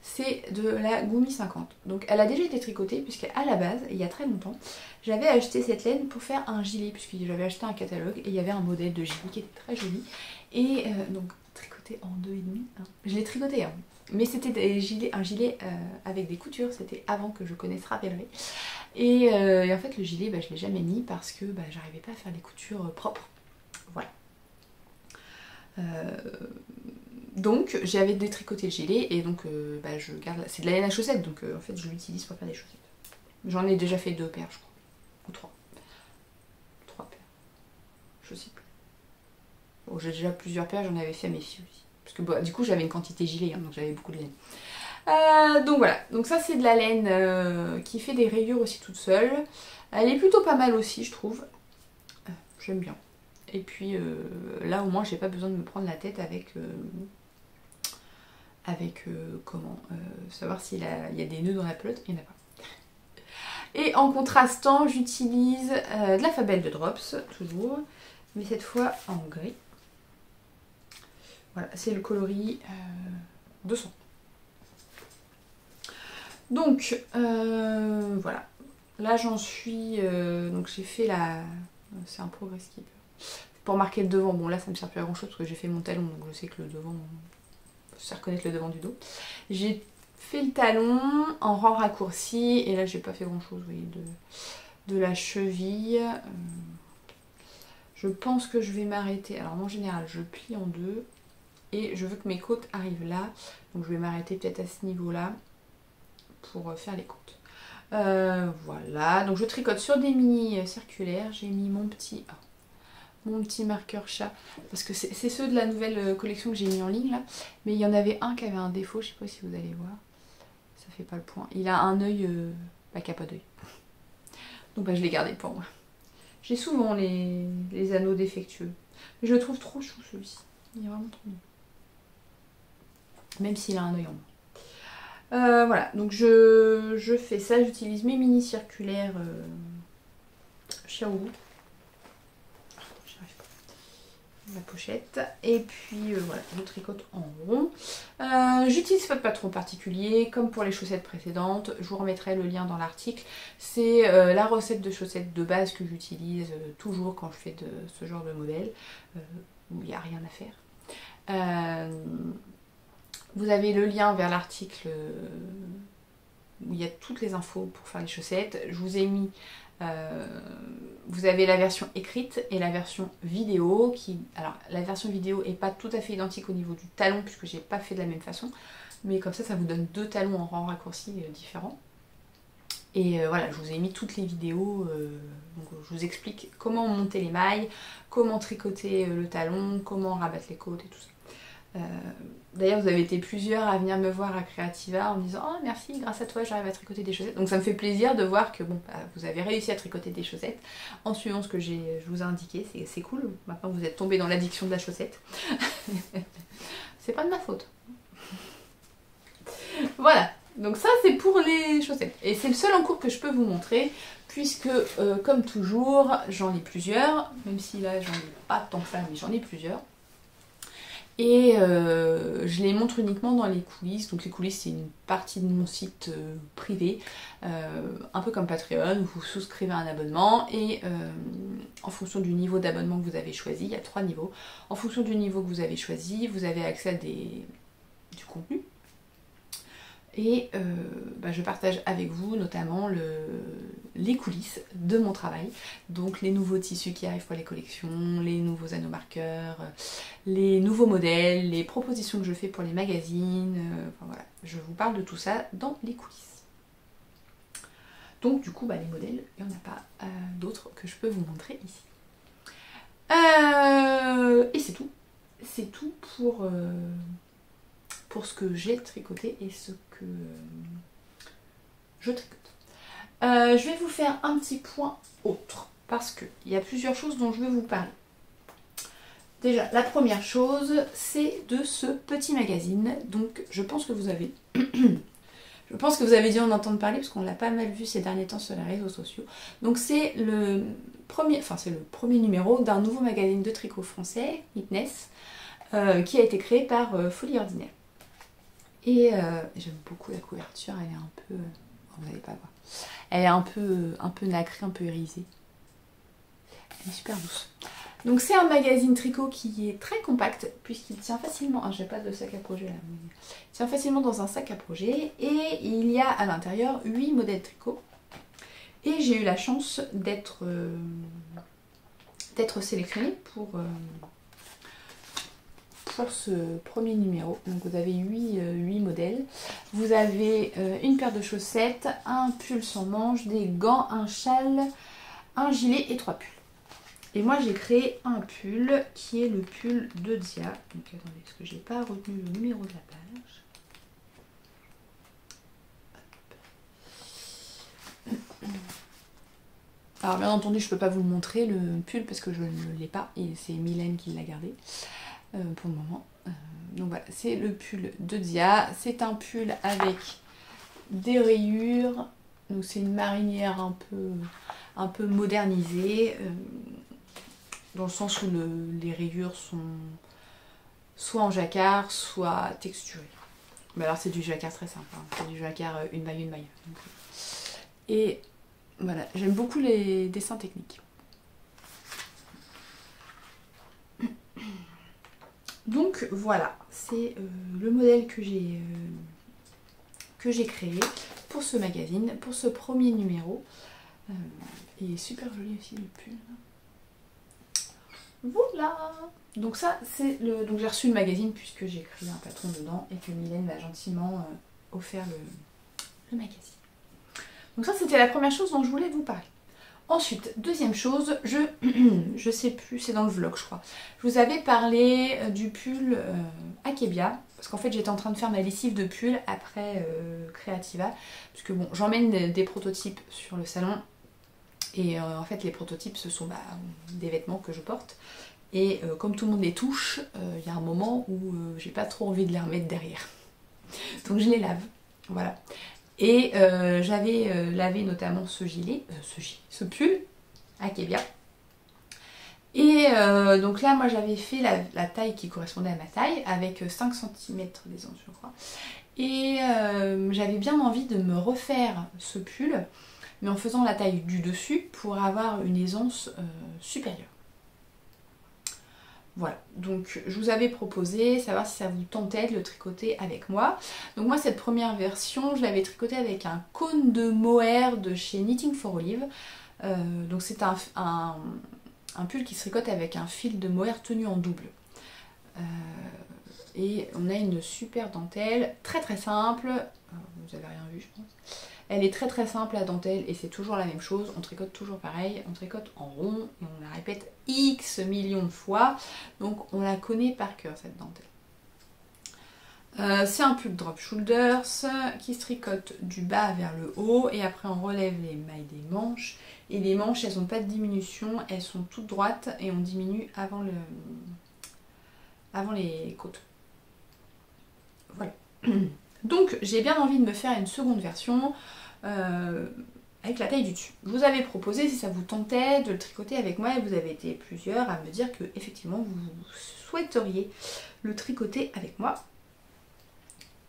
C'est de la Goumi 50. Donc elle a déjà été tricotée puisqu'à la base, il y a très longtemps, j'avais acheté cette laine pour faire un gilet puisque j'avais acheté un catalogue et il y avait un modèle de gilet qui était très joli. Et donc tricoté en 2,5. Hein. Je l'ai tricoté, hein. Mais c'était un gilet avec des coutures, c'était avant que je connaisse Ravelry. Et en fait le gilet, je ne l'ai jamais mis parce que j'arrivais pas à faire les coutures propres. Voilà. Donc j'avais détricoté le gilet et donc je garde... C'est de la laine à chaussettes donc en fait je l'utilise pour faire des chaussettes. J'en ai déjà fait 2 paires je crois. Ou 3. 3 paires. Je sais plus. Bon, j'ai déjà plusieurs paires, j'en avais fait à mes filles aussi. Parce que du coup j'avais une quantité gilet hein, donc j'avais beaucoup de laine. Donc voilà, donc ça c'est de la laine qui fait des rayures aussi toute seule. Elle est plutôt pas mal aussi je trouve. J'aime bien. Et puis là au moins j'ai pas besoin de me prendre la tête avec savoir s'il y a des nœuds dans la pelote, il n'y en a pas. Et en contrastant j'utilise de la Fabelle de Drops, toujours, mais cette fois en gris. Voilà, c'est le coloris 200. Donc voilà, là j'en suis, donc j'ai fait la, c'est un progress keeper. Pour marquer le devant, bon là ça me sert plus à grand chose parce que j'ai fait mon talon, donc je sais que le devant, je sais reconnaître le devant du dos. J'ai fait le talon en rang raccourci et là j'ai pas fait grand chose, vous voyez, de la cheville. Je pense que je vais m'arrêter, alors en général je plie en deux et je veux que mes côtes arrivent là, donc je vais m'arrêter peut-être à ce niveau là pour faire les côtes. Voilà, donc je tricote sur des mini circulaires, j'ai mis mon petit marqueur chat, parce que c'est ceux de la nouvelle collection que j'ai mis en ligne là, mais il y en avait un qui avait un défaut, je sais pas si vous allez voir, ça fait pas le point, il a un œil qui a pas d'œil, donc je l'ai gardé pour moi. J'ai souvent les anneaux défectueux, mais je le trouve trop chou celui-ci, il est vraiment trop mignon, même s'il a un œil en moins. Voilà, donc je fais ça, j'utilise mes mini circulaires Xiaowu, la pochette, et puis voilà, je tricote en rond. J'utilise pas de patron particulier comme pour les chaussettes précédentes, je vous remettrai le lien dans l'article. C'est la recette de chaussettes de base que j'utilise toujours quand je fais de ce genre de modèle où il n'y a rien à faire. Vous avez le lien vers l'article où il y a toutes les infos pour faire les chaussettes. Je vous ai mis, vous avez la version écrite et la version vidéo. Alors la version vidéo n'est pas tout à fait identique au niveau du talon puisque j'ai pas fait de la même façon. Mais comme ça vous donne deux talons en rang raccourci différents. Et voilà, je vous ai mis toutes les vidéos, donc je vous explique comment monter les mailles, comment tricoter le talon, comment rabattre les côtes et tout ça. D'ailleurs vous avez été plusieurs à venir me voir à Creativa en me disant « Oh merci, grâce à toi j'arrive à tricoter des chaussettes ». Donc ça me fait plaisir de voir que bon, vous avez réussi à tricoter des chaussettes en suivant ce que je vous ai indiqué, c'est cool. Maintenant vous êtes tombé dans l'addiction de la chaussette. C'est pas de ma faute. Voilà, donc ça c'est pour les chaussettes. Et c'est le seul en cours que je peux vous montrer puisque comme toujours j'en ai plusieurs, même si là j'en ai pas tant que ça, mais j'en ai plusieurs. Et je les montre uniquement dans les coulisses. Donc les coulisses c'est une partie de mon site privé, un peu comme Patreon, où vous souscrivez un abonnement et en fonction du niveau d'abonnement que vous avez choisi, il y a 3 niveaux, en fonction du niveau que vous avez choisi, vous avez accès à du contenu. Et je partage avec vous notamment les coulisses de mon travail, donc les nouveaux tissus qui arrivent pour les collections, les nouveaux anneaux marqueurs, les nouveaux modèles, les propositions que je fais pour les magazines, enfin voilà, je vous parle de tout ça dans les coulisses. Donc du coup les modèles, il n'y en a pas d'autres que je peux vous montrer ici. Et c'est tout. C'est tout pour ce que j'ai tricoté et ce que je tricote. Je vais vous faire un petit point autre parce qu'il y a plusieurs choses dont je vais vous parler. Déjà, la première chose, c'est de ce petit magazine. Donc, je pense que vous avez dû en entendre parler parce qu'on l'a pas mal vu ces derniers temps sur les réseaux sociaux. Donc, c'est le premier numéro d'un nouveau magazine de tricot français, Knitness, qui a été créé par Folie Ordinaire. Et j'aime beaucoup la couverture, elle est un peu... vous n'allez pas voir. Elle est un peu nacrée, un peu irisée. Elle est super douce. Donc c'est un magazine tricot qui est très compact, puisqu'il tient facilement... Ah, j'ai pas de sac à projet là. Il tient facilement dans un sac à projet. Et il y a à l'intérieur 8 modèles tricot. Et j'ai eu la chance d'être sélectionnée pour ce premier numéro. Donc vous avez 8 modèles. Vous avez une paire de chaussettes, un pull sans manches, des gants, un châle, un gilet et 3 pulls. Et moi j'ai créé un pull qui est le pull de Dia. Donc attendez, parce que j'ai pas retenu le numéro de la page. Alors bien entendu je peux pas vous le montrer le pull parce que je ne l'ai pas et c'est Mylène qui l'a gardé. Pour le moment. Donc voilà, c'est le pull de Dia. C'est un pull avec des rayures. Donc c'est une marinière un peu modernisée. Dans le sens où les rayures sont soit en jacquard, soit texturées. Mais alors c'est du jacquard très simple, hein. C'est du jacquard une maille, une maille. Donc, et voilà, j'aime beaucoup les dessins techniques. Donc voilà, c'est le modèle que j'ai créé pour ce magazine, pour ce premier numéro. Il est super joli aussi le pull. Voilà. Donc ça c'est le. Donc j'ai reçu le magazine puisque j'ai écrit un patron dedans et que Mylène m'a gentiment offert le magazine. Donc ça c'était la première chose dont je voulais vous parler. Ensuite, deuxième chose, je sais plus, c'est dans le vlog je crois. Je vous avais parlé du pull Akebia, parce qu'en fait j'étais en train de faire ma lessive de pull après Creativa, puisque bon, j'emmène des prototypes sur le salon, et en fait les prototypes ce sont des vêtements que je porte, et comme tout le monde les touche, il y a un moment où j'ai pas trop envie de les remettre derrière. Donc je les lave, voilà. Et j'avais lavé notamment ce pull Akebia. Et donc là, moi j'avais fait la taille qui correspondait à ma taille, avec 5 cm d'aisance, je crois. Et j'avais bien envie de me refaire ce pull, mais en faisant la taille du dessus pour avoir une aisance supérieure. Voilà, donc je vous avais proposé, savoir si ça vous tentait de le tricoter avec moi. Donc moi cette première version, je l'avais tricoté avec un cône de mohair de chez Knitting for Olive. Donc c'est un pull qui se tricote avec un fil de mohair tenu en double. Et on a une super dentelle, très très simple. Vous avez rien vu je pense. Elle est très très simple la dentelle et c'est toujours la même chose, on tricote toujours pareil, on tricote en rond et on la répète X millions de fois, donc on la connaît par cœur cette dentelle. C'est un pull drop shoulders qui se tricote du bas vers le haut et après on relève les mailles des manches et les manches elles n'ont pas de diminution, elles sont toutes droites et on diminue avant les côtes. Voilà. Donc j'ai bien envie de me faire une seconde version avec la taille du dessus. Je vous avais proposé si ça vous tentait de le tricoter avec moi et vous avez été plusieurs à me dire que effectivement vous souhaiteriez le tricoter avec moi.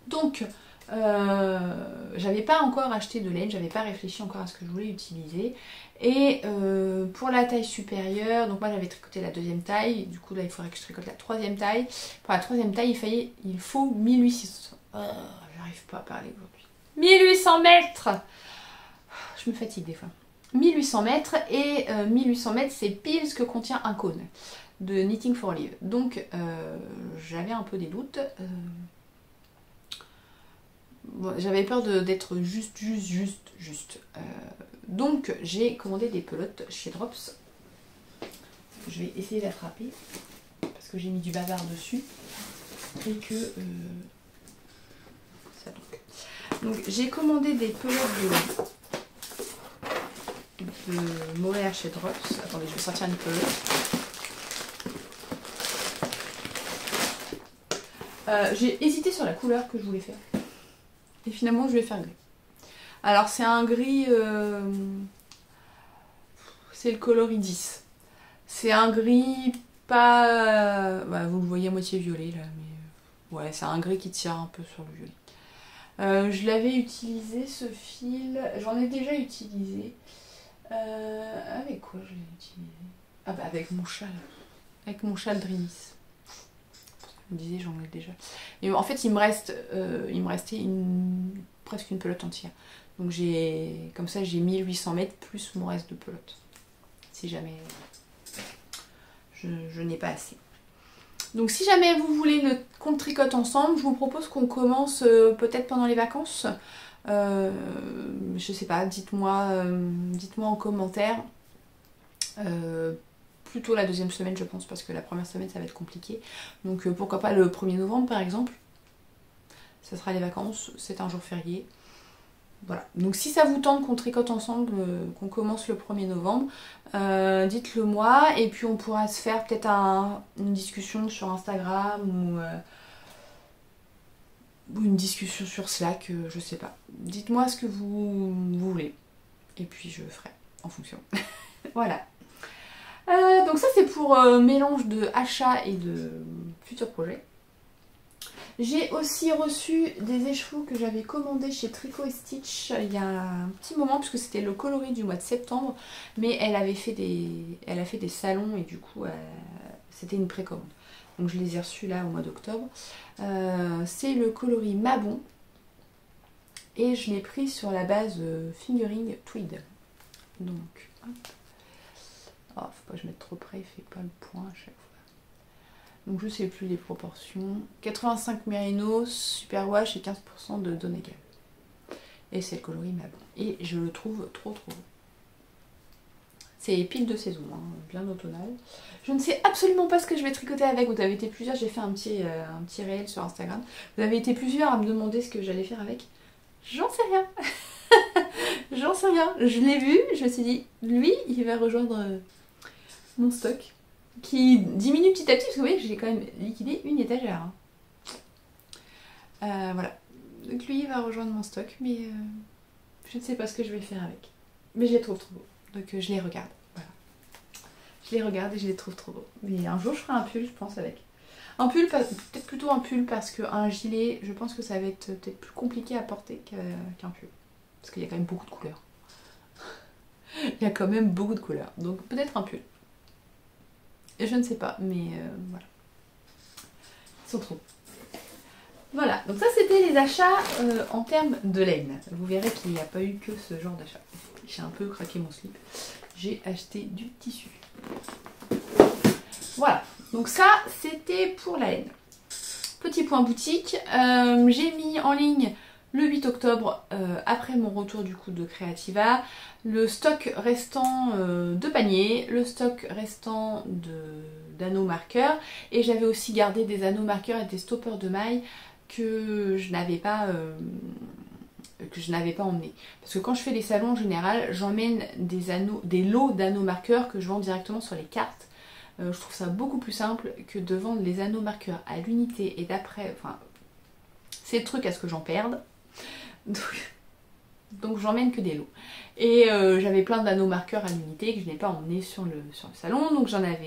Donc j'avais pas encore acheté de laine, j'avais pas réfléchi encore à ce que je voulais utiliser. Et pour la taille supérieure, donc moi j'avais tricoté la deuxième taille, du coup là il faudrait que je tricote la troisième taille. Pour la troisième taille il faut 1800. J'arrive pas à parler aujourd'hui. 1800 mètres. Je me fatigue des fois. 1800 mètres et 1800 mètres c'est pile ce que contient un cône de Knitting for Olive. Donc j'avais un peu des doutes. Bon, j'avais peur d'être juste. Donc j'ai commandé des pelotes chez Drops. Je vais essayer d'attraper parce que j'ai mis du bavard dessus et que ça donc j'ai commandé des pelotes de mohair chez Drops. Attendez, je vais sortir une pelote. J'ai hésité sur la couleur que je voulais faire. Et finalement je vais faire gris. Alors c'est un gris, c'est le coloris 10. C'est un gris pas, vous le voyez à moitié violet là, mais ouais c'est un gris qui tire un peu sur le violet. Je l'avais utilisé ce fil, j'en ai déjà utilisé. Avec quoi je l'ai utilisé? Ah bah avec mon châle Dreamis. Je me disais j'en ai déjà. Et en fait il me restait presque une pelote entière. Donc comme ça j'ai 1800 mètres plus mon reste de pelote. Si jamais je n'ai pas assez. Donc si jamais vous voulez qu'on tricote ensemble, je vous propose qu'on commence peut-être pendant les vacances. Je sais pas, dites-moi en commentaire. Plutôt la deuxième semaine je pense parce que la première semaine ça va être compliqué. Donc pourquoi pas le 1er novembre par exemple. Ça sera les vacances, c'est un jour férié. Voilà, donc si ça vous tente qu'on tricote ensemble, qu'on commence le 1er novembre, dites-le moi et puis on pourra se faire peut-être une discussion sur Instagram ou une discussion sur Slack, je sais pas. Dites-moi ce que vous voulez et puis je ferai en fonction. Voilà. Donc ça c'est pour mélange de achat et de futurs projets. J'ai aussi reçu des écheveaux que j'avais commandés chez Tricot et Stitch il y a un petit moment, puisque c'était le coloris du mois de septembre, mais elle a fait des salons et du coup c'était une précommande. Donc je les ai reçus là au mois d'octobre. C'est le coloris Mabon et je l'ai pris sur la base Fingering Tweed. Donc hop. Oh, faut pas que je mette trop près, il fait pas le point à chaque fois. Donc je sais plus les proportions. 85 mérino, super wash et 15% de Donegal. Et c'est le coloris Mabon. Et je le trouve trop beau. C'est pile de saison, hein, bien automnal. Je ne sais absolument pas ce que je vais tricoter avec. Vous avez été plusieurs, j'ai fait un petit réel sur Instagram. Vous avez été plusieurs à me demander ce que j'allais faire avec. J'en sais rien. J'en sais rien. Je l'ai vu, je me suis dit, lui, il va rejoindre mon stock. Qui diminue petit à petit, parce que vous voyez que j'ai quand même liquidé une étagère. Hein. Voilà. Donc lui, il va rejoindre mon stock, mais je ne sais pas ce que je vais faire avec. Mais je les trouve trop beaux. Donc je les regarde. Voilà. Je les regarde et je les trouve trop beaux. Mais un jour, je ferai un pull, je pense, avec. Un pull, peut-être plutôt un pull, parce qu'un gilet, je pense que ça va être peut-être plus compliqué à porter qu'un pull. Parce qu'il y a quand même beaucoup de couleurs. Il y a quand même beaucoup de couleurs. Donc peut-être un pull. Je ne sais pas, mais voilà. Ils sont trop. Voilà, donc ça c'était les achats en termes de laine. Vous verrez qu'il n'y a pas eu que ce genre d'achat. J'ai un peu craqué mon slip. J'ai acheté du tissu. Voilà, donc ça c'était pour la laine. Petit point boutique, j'ai mis en ligne le 8 octobre, après mon retour du coup de Creativa, le stock restant de paniers, le stock restant d'anneaux marqueurs, et j'avais aussi gardé des anneaux marqueurs et des stoppers de mailles que je n'avais pas emmené. Parce que quand je fais les salons en général, j'emmène des lots d'anneaux marqueurs que je vends directement sur les cartes. Je trouve ça beaucoup plus simple que de vendre les anneaux marqueurs à l'unité et d'après, enfin, c'est le truc à ce que j'en perde. Donc j'emmène que des lots. Et j'avais plein d'anneaux marqueurs à l'unité que je n'ai pas emmené sur le salon, donc j'en ai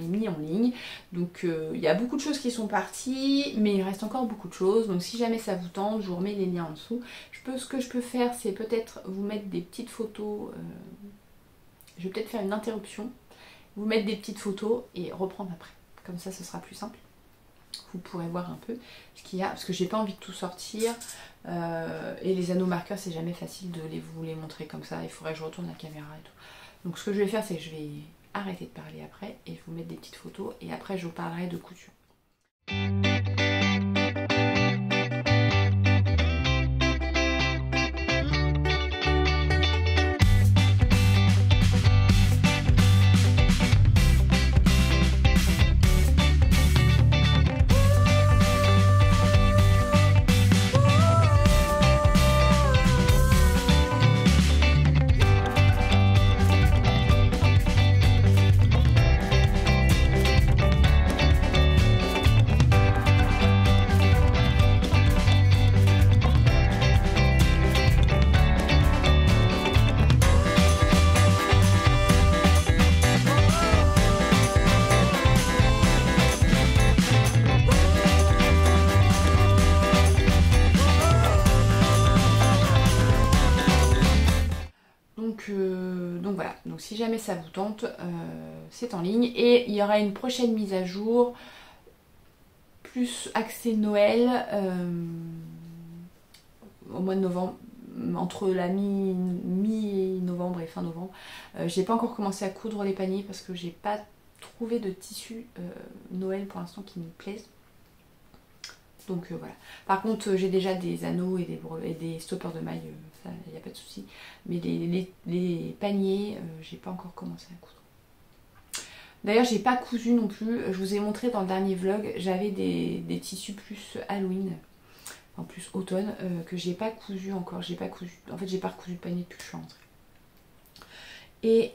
mis en ligne. Donc il y a beaucoup de choses qui sont parties, mais il reste encore beaucoup de choses. Donc si jamais ça vous tente, je vous remets les liens en dessous. Ce que je peux faire, c'est peut-être vous mettre des petites photos. Je vais peut-être faire une interruption, vous mettre des petites photos et reprendre après. Comme ça, ce sera plus simple. Vous pourrez voir un peu ce qu'il y a, parce que j'ai pas envie de tout sortir. Et les anneaux marqueurs, c'est jamais facile de vous les montrer comme ça. Il faudrait que je retourne la caméra et tout. Donc ce que je vais faire, c'est que je vais arrêter de parler après et vous mettre des petites photos. Et après, je vous parlerai de couture. Donc voilà, donc si jamais ça vous tente, c'est en ligne. Et il y aura une prochaine mise à jour, plus axée Noël, au mois de novembre, entre la mi-novembre et fin novembre. J'ai pas encore commencé à coudre les paniers parce que j'ai pas trouvé de tissu Noël pour l'instant qui me plaise. Donc voilà. Par contre, j'ai déjà des anneaux et des stoppers de mailles, ça, il n'y a pas de souci. Mais les paniers, j'ai pas encore commencé à coudre. D'ailleurs, j'ai pas cousu non plus. Je vous ai montré dans le dernier vlog, j'avais des tissus plus Halloween, en plus automne, que j'ai pas cousu encore. J'ai pas cousu. En fait, j'ai pas recousu de panier depuis que je suis rentrée. Et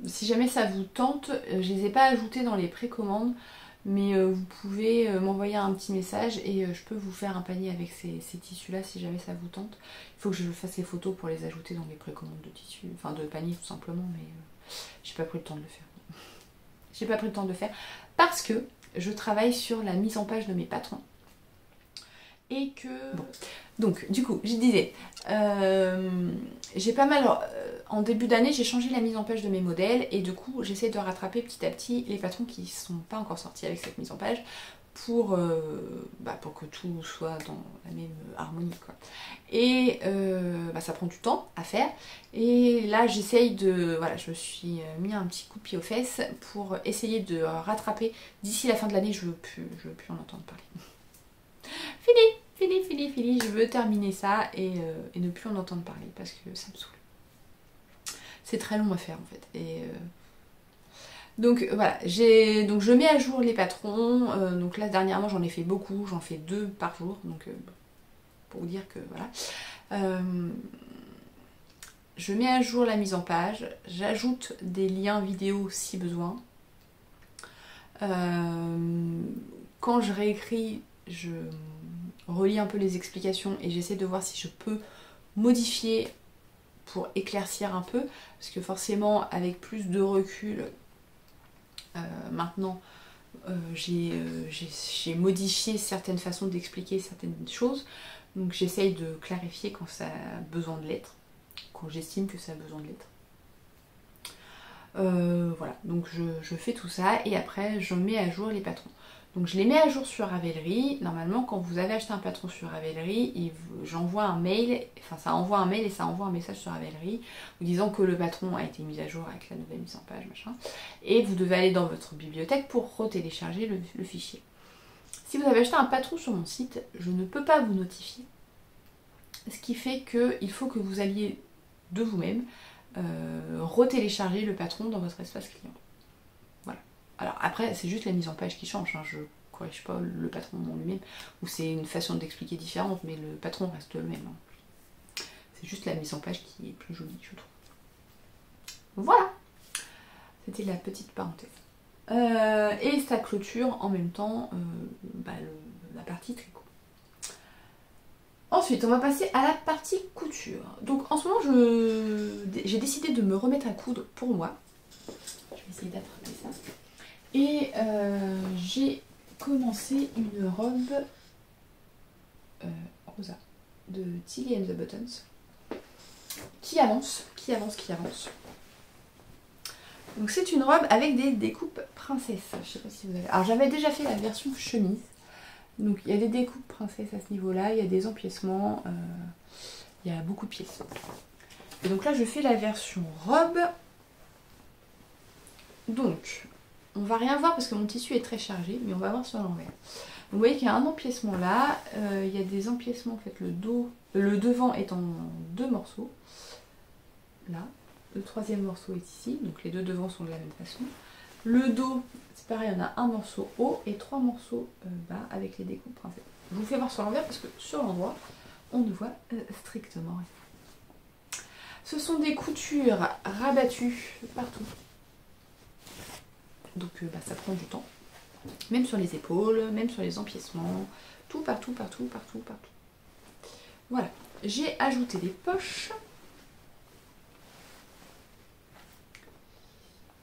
si jamais ça vous tente, je les ai pas ajoutés dans les précommandes. Mais vous pouvez m'envoyer un petit message et je peux vous faire un panier avec ces tissus là si jamais ça vous tente. Il faut que je fasse les photos pour les ajouter dans les précommandes de tissus, enfin de panier tout simplement, mais j'ai pas pris le temps de le faire. J'ai pas pris le temps de le faire parce que je travaille sur la mise en page de mes patrons. Et que... Bon. Donc, du coup, je disais, j'ai pas mal... en début d'année, j'ai changé la mise en page de mes modèles et du coup, j'essaie de rattraper petit à petit les patrons qui sont pas encore sortis avec cette mise en page pour que tout soit dans la même harmonie, quoi. Et ça prend du temps à faire. Et là, j'essaye de... Voilà, je me suis mis un petit coup de pied aux fesses pour essayer de rattraper. D'ici la fin de l'année, je veux plus en entendre parler. Fini, je veux terminer ça et ne plus en entendre parler parce que ça me saoule. C'est très long à faire en fait. Et donc voilà, je mets à jour les patrons. Donc là dernièrement j'en ai fait beaucoup, j'en fais 2 par jour. Donc pour vous dire que voilà. Je mets à jour la mise en page, j'ajoute des liens vidéo si besoin. Quand je réécris, je relis un peu les explications et j'essaie de voir si je peux modifier pour éclaircir un peu, parce que forcément avec plus de recul maintenant j'ai modifié certaines façons d'expliquer certaines choses, donc j'essaye de clarifier quand ça a besoin de l'être, quand j'estime que ça a besoin de l'être. Voilà, donc je fais tout ça et après je mets à jour les patrons. Donc je les mets à jour sur Ravelry. Normalement quand vous avez acheté un patron sur Ravelry, j'envoie un mail, enfin ça envoie un mail et ça envoie un message sur Ravelry vous disant que le patron a été mis à jour avec la nouvelle mise en page, machin. Et vous devez aller dans votre bibliothèque pour retélécharger le fichier. Si vous avez acheté un patron sur mon site, je ne peux pas vous notifier. Ce qui fait qu'il faut que vous alliez de vous-même retélécharger le patron dans votre espace client. Voilà. Alors après, c'est juste la mise en page qui change, hein. Je ne corrige pas le patron en lui-même, ou c'est une façon d'expliquer différente, mais le patron reste le même, hein. C'est juste la mise en page qui est plus jolie, je trouve. Voilà. C'était la petite parenthèse. Et ça clôture en même temps la partie tricot. Ensuite, on va passer à la partie couture. Donc en ce moment, j'ai décidé de me remettre à coudre pour moi. Je vais essayer d'attraper ça. Et j'ai commencé une robe rosa de Tilly and the Buttons qui avance. Donc c'est une robe avec des découpes princesse. Je sais pas si vous avez... Alors j'avais déjà fait la version chemise. Donc il y a des découpes princesse à ce niveau-là, il y a des empiècements, il y a beaucoup de pièces. Et donc là je fais la version robe. Donc on va rien voir parce que mon tissu est très chargé, mais on va voir sur l'envers. Vous voyez qu'il y a un empiècement là, il y a des empiècements en fait, le devant est en 2 morceaux. Là, le 3e morceau est ici, donc les 2 devants sont de la même façon. Le dos, c'est pareil, on a un morceau haut et 3 morceaux bas avec les découpes princesse. Je vous fais voir sur l'envers parce que sur l'endroit, on ne voit strictement rien. Ce sont des coutures rabattues partout. Donc ça prend du temps. Même sur les épaules, même sur les empiècements, tout partout. Voilà, j'ai ajouté des poches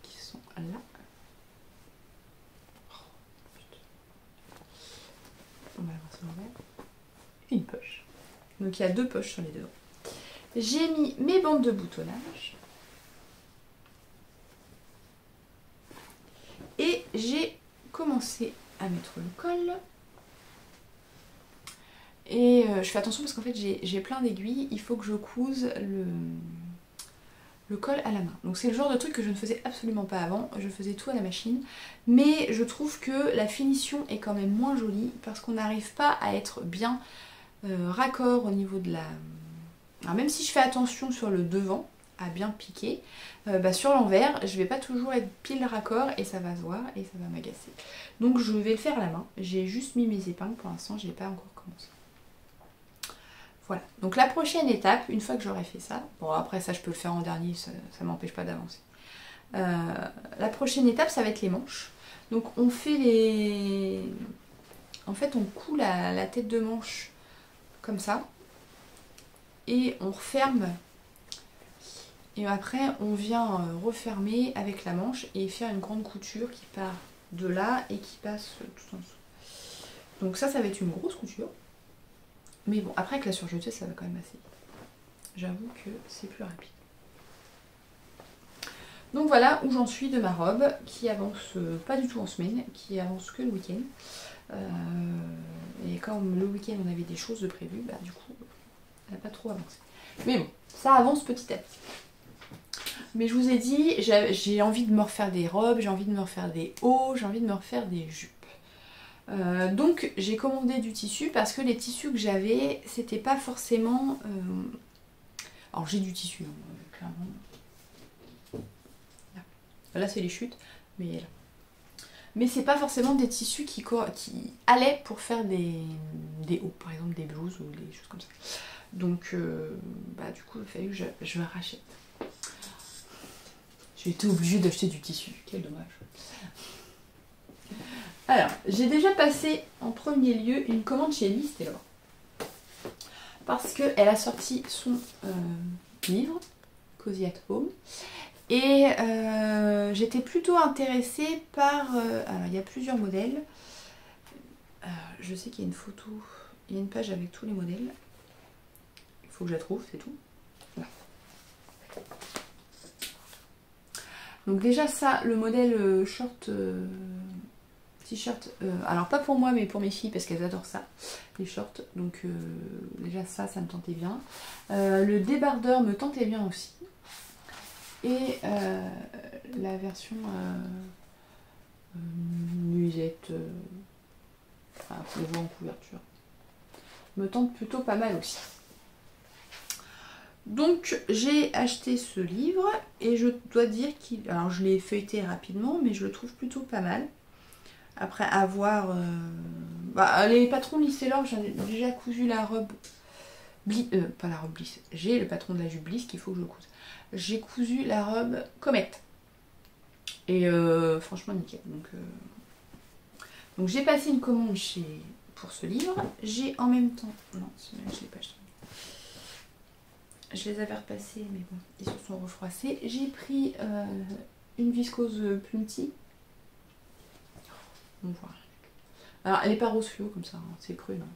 qui sont là. On va voir sur l'envers. Une poche. Donc il y a 2 poches sur les devants. J'ai mis mes bandes de boutonnage. Et j'ai commencé à mettre le col. Et je fais attention parce qu'en fait j'ai plein d'aiguilles. Il faut que je couse le col à la main. Donc c'est le genre de truc que je ne faisais absolument pas avant. Je faisais tout à la machine. Mais je trouve que la finition est quand même moins jolie parce qu'on n'arrive pas à être bien raccord au niveau de la... Alors même si je fais attention sur le devant à bien piquer, sur l'envers je vais pas toujours être pile raccord et ça va se voir et ça va m'agacer. Donc je vais le faire à la main. J'ai juste mis mes épingles pour l'instant, je n'ai pas encore commencé. Voilà, donc la prochaine étape, une fois que j'aurai fait ça, bon après ça je peux le faire en dernier, ça m'empêche pas d'avancer. La prochaine étape ça va être les manches. Donc on fait les... En fait on coud la tête de manche comme ça. Et on referme. Et après on vient refermer avec la manche et faire une grande couture qui part de là et qui passe tout en dessous. Donc ça va être une grosse couture. Mais bon, après avec la surjetée, ça va quand même assez vite. J'avoue que c'est plus rapide. Donc voilà où j'en suis de ma robe, qui avance pas du tout en semaine, qui avance que le week-end. Et comme le week-end on avait des choses de prévues, bah du coup, elle n'a pas trop avancé. Mais bon, ça avance petit à petit. Mais je vous ai dit, j'ai envie de me refaire des robes, j'ai envie de me refaire des hauts, j'ai envie de me refaire des jupes. Donc j'ai commandé du tissu parce que les tissus que j'avais, c'était pas forcément... Alors j'ai du tissu, hein, clairement. Là c'est les chutes, mais là. Mais c'est pas forcément des tissus qui allaient pour faire des hauts, par exemple des blouses ou des choses comme ça. Donc bah, du coup il a fallu que je rachète. J'ai été obligée d'acheter du tissu, quel dommage. Alors, j'ai déjà passé en premier lieu une commande chez Lise Taylor. Parce qu'elle a sorti son livre, Cozy at Home. Et j'étais plutôt intéressée par... alors, il y a plusieurs modèles. Je sais qu'il y a une photo, il y a une page avec tous les modèles. Il faut que je la trouve, c'est tout. Voilà. Donc déjà ça, le modèle short, t-shirt, alors pas pour moi mais pour mes filles parce qu'elles adorent ça, les shorts. Donc déjà ça me tentait bien. Le débardeur me tentait bien aussi. Et la version nuisette, enfin, on le voit en couverture, me tente plutôt pas mal aussi. Donc j'ai acheté ce livre et je dois dire qu'il... Alors je l'ai feuilleté rapidement mais je le trouve plutôt pas mal. Après avoir... Bah, les patrons Lise Taylor, j'ai déjà cousu la robe... pas la robe Bliss. J'ai le patron de la jupe Bliss qu'il faut que je couse. J'ai cousu la robe Comète. Et franchement nickel. Donc j'ai passé une commande pour ce livre. J'ai en même temps... Non, je ne l'ai pas acheté. Je les avais repassés, mais bon, ils se sont refroissés. J'ai pris une viscose Plumty. On voit. Alors, elle n'est pas rose fluo comme ça, hein, c'est cru, non.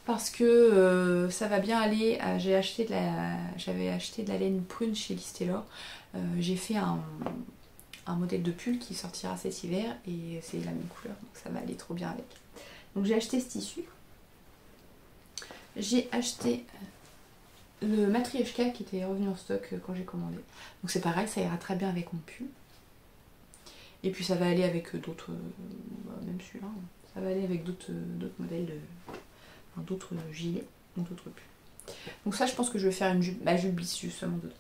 Parce que ça va bien aller. J'avais acheté de la laine prune chez Lise Taylor. J'ai fait un modèle de pull qui sortira cet hiver et c'est la même couleur, donc ça va aller trop bien avec. Donc j'ai acheté ce tissu. J'ai acheté le Matryoshka qui était revenu en stock quand j'ai commandé. Donc c'est pareil, ça ira très bien avec mon pull. Et puis ça va aller avec d'autres, même celui-là, ça va aller avec d'autres modèles, d'autres gilets ou d'autres pulls. Donc ça je pense que je vais faire ma jupe Bliss justement dedans.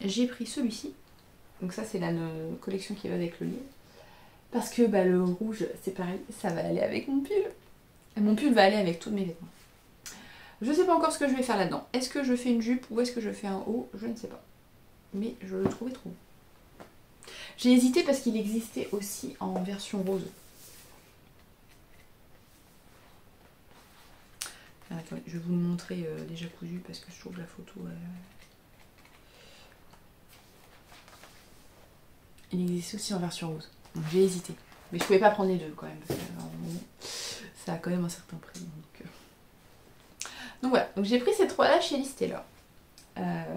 J'ai pris celui-ci. Donc ça c'est la collection qui va avec le livre. Parce que bah, le rouge c'est pareil, ça va aller avec mon pull. Et mon pull va aller avec tous mes vêtements. Je ne sais pas encore ce que je vais faire là-dedans. Est-ce que je fais une jupe ou est-ce que je fais un haut? Je ne sais pas. Mais je le trouvais trop beau. J'ai hésité parce qu'il existait aussi en version rose. Alors, attendez, je vais vous le montrer déjà cousu parce que je trouve la photo... Il existait aussi en version rose. Donc j'ai hésité. Mais je pouvais pas prendre les deux quand même. Parce que, ça a quand même un certain prix. Donc voilà, donc j'ai pris ces trois-là chez Lise Taylor.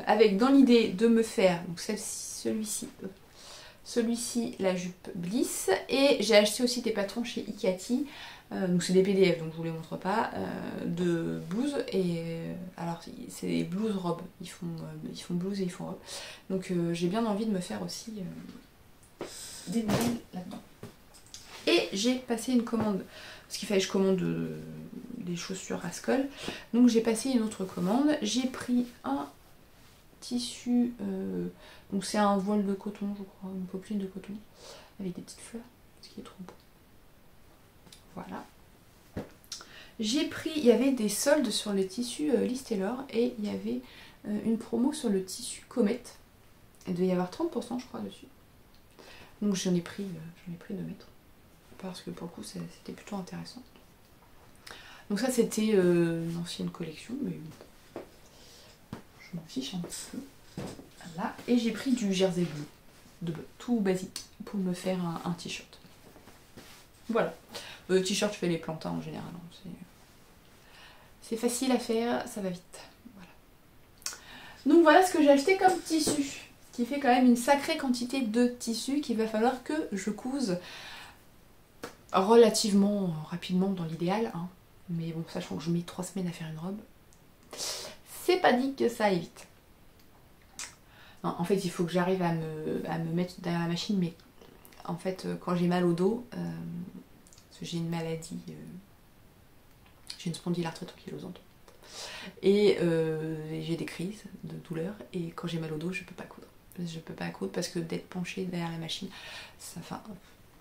Avec dans l'idée de me faire donc celui-ci, la jupe Bliss. Et j'ai acheté aussi des patrons chez Ikati. Donc c'est des PDF, donc je vous les montre pas. De blouses. Et alors c'est des blouses robes. Ils font blouses et ils font robes. Donc j'ai bien envie de me faire aussi des modèles là-dedans. Et j'ai passé une commande. Parce qu'il fallait que je commande des chaussures Rascol. Donc j'ai passé une autre commande. J'ai pris un tissu, donc c'est un voile de coton, je crois, une popeline de coton, avec des petites fleurs, ce qui est trop beau. Voilà. J'ai pris, il y avait des soldes sur le tissu Lise Taylor et il y avait une promo sur le tissu Comète. Il devait y avoir 30% je crois dessus. Donc j'en ai pris 2 mètres. Parce que pour le coup c'était plutôt intéressant. Donc ça c'était une ancienne collection, mais je m'en fiche un petit peu. Voilà. Et j'ai pris du jersey bleu. tout basique pour me faire un t-shirt. Voilà. Le t-shirt, je fais les plantas en général. Hein. C'est facile à faire, ça va vite. Voilà. Donc voilà ce que j'ai acheté comme tissu. Ce qui fait quand même une sacrée quantité de tissu qu'il va falloir que je couse relativement rapidement dans l'idéal. Hein. Mais bon, sachant que je mets 3 semaines à faire une robe, c'est pas dit que ça aille vite. Non, en fait, il faut que j'arrive à me mettre derrière la machine, mais en fait, quand j'ai mal au dos, parce que j'ai une maladie, j'ai une spondylarthrite ankylosante, et j'ai des crises de douleur, et quand j'ai mal au dos, je peux pas coudre. Je peux pas coudre parce que d'être penchée derrière la machine, ça fait...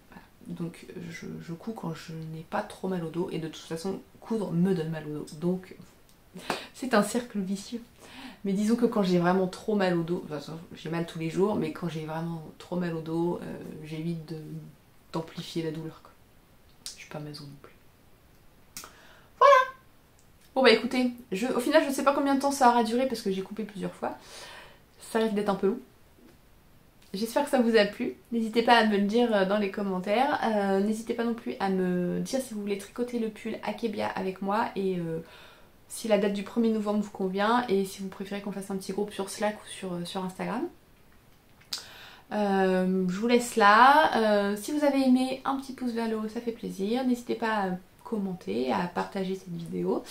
Voilà. Donc je couds quand je n'ai pas trop mal au dos, et de toute façon, coudre me donne mal au dos. Donc c'est un cercle vicieux. Mais disons que quand j'ai vraiment trop mal au dos, enfin, j'ai mal tous les jours, mais quand j'ai vraiment trop mal au dos, j'évite d'amplifier la douleur, quoi. Je suis pas maso non plus. Voilà. Bon bah écoutez, au final je ne sais pas combien de temps ça aura duré parce que j'ai coupé plusieurs fois. Ça risque d'être un peu long. J'espère que ça vous a plu. N'hésitez pas à me le dire dans les commentaires. N'hésitez pas non plus à me dire si vous voulez tricoter le pull Akebia avec moi, et si la date du 1er novembre vous convient, et si vous préférez qu'on fasse un petit groupe sur Slack ou sur Instagram. Je vous laisse là. Si vous avez aimé, un petit pouce vers le haut, ça fait plaisir. N'hésitez pas à commenter, à partager cette vidéo.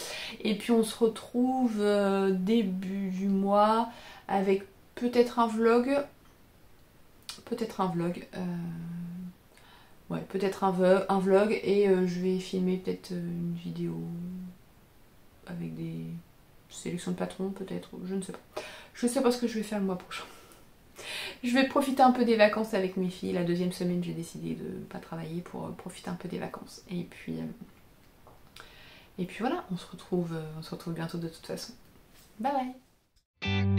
Et puis on se retrouve début du mois avec peut-être un vlog. Ouais, peut-être un vlog, et je vais filmer peut-être une vidéo avec des sélections de patrons, peut-être, je ne sais pas. Je ne sais pas ce que je vais faire le mois prochain. Je vais profiter un peu des vacances avec mes filles. La 2e semaine, j'ai décidé de ne pas travailler pour profiter un peu des vacances. Et puis voilà, on se retrouve bientôt de toute façon. Bye bye.